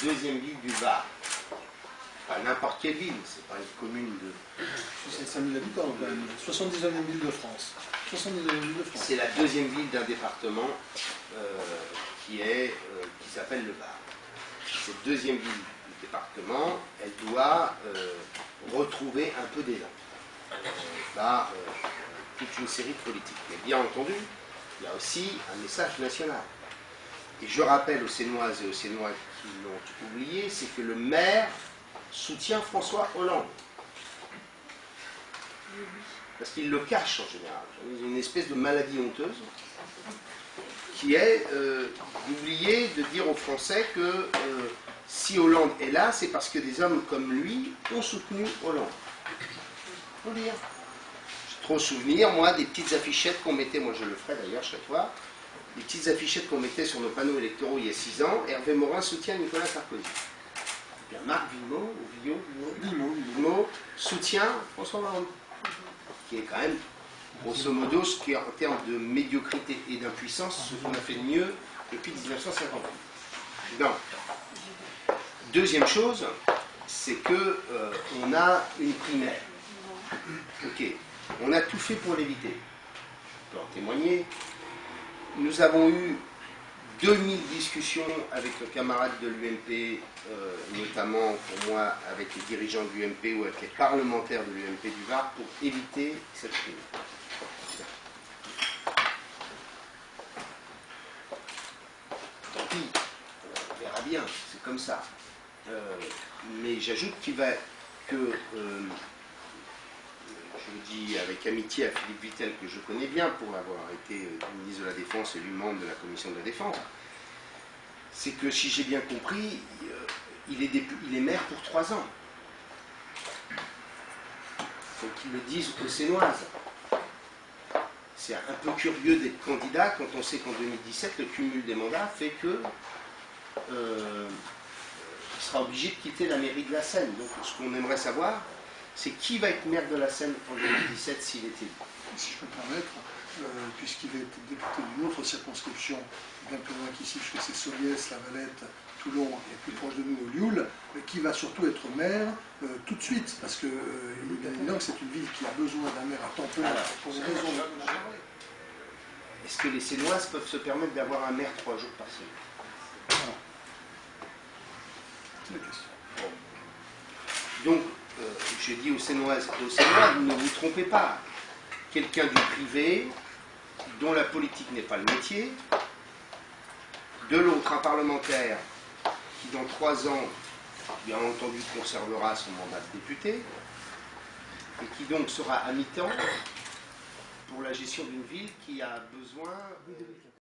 deuxième ville du Var. Pas n'importe quelle ville, c'est pas une commune de... 65 000 habitants quand même, 79e ville de France. 79e ville de France. C'est la deuxième ville d'un département qui s'appelle le Var. Cette deuxième ville du département, elle doit retrouver un peu d'élan par toute une série de politiques. Mais bien entendu, il y a aussi un message national. Et je rappelle aux Sénoises et aux Sénois qui l'ont oublié, c'est que le maire soutient François Hollande. Parce qu'il le cache en général. Il y a une espèce de maladie honteuse qui est d'oublier de dire aux Français que si Hollande est là, c'est parce que des hommes comme lui ont soutenu Hollande. Il faut le dire. J'ai trop souvenir, moi, des petites affichettes qu'on mettait, moi je le ferai d'ailleurs chaque fois, des petites affichettes qu'on mettait sur nos panneaux électoraux il y a 6 ans, Hervé Morin soutient Nicolas Sarkozy. Et bien Marc Villemot soutient François Hollande, qui est quand même, grosso modo, ce qui est en termes de médiocrité et d'impuissance, ce qu'on a fait de mieux depuis 1958. Donc, deuxième chose, c'est que on a une primaire. Ok, on a tout fait pour l'éviter. Je peux en témoigner. Nous avons eu 2000 discussions avec nos camarades de l'UMP, notamment pour moi avec les dirigeants de l'UMP ou avec les parlementaires de l'UMP du Var, pour éviter cette primaire. Tant pis, on verra bien, c'est comme ça. Mais j'ajoute que je le dis avec amitié à Philippe Vittel, que je connais bien pour avoir été ministre de la Défense et lui membre de la Commission de la Défense, c'est que si j'ai bien compris, il est maire pour 3 ans. Il faut qu'il le dise aux Sénoises. C'est un peu curieux d'être candidat quand on sait qu'en 2017, le cumul des mandats fait que il sera obligé de quitter la mairie de la Seine. Donc ce qu'on aimerait savoir, c'est qui va être maire de la Seine en 2017 s'il était élu. Si je peux me permettre, puisqu'il est député d'une autre circonscription, bien plus loin qu'ici, je sais, c'est Soliès, La Valette, Toulon, et plus proche de nous, Lioul, qui va surtout être maire tout de suite, parce que bien évidemment que c'est une ville qui a besoin d'un maire à temps plein pour des raisons. Est-ce que les Sénoises peuvent se permettre d'avoir un maire 3 jours par semaine? Voilà. C'est la question. Bon. Donc, je dis aux Sénoises et aux Sénois, ne vous trompez pas. Quelqu'un du privé, dont la politique n'est pas le métier, de l'autre, un parlementaire qui, dans 3 ans, bien entendu, conservera son mandat de député, et qui donc sera à mi-temps pour la gestion d'une ville qui a besoin...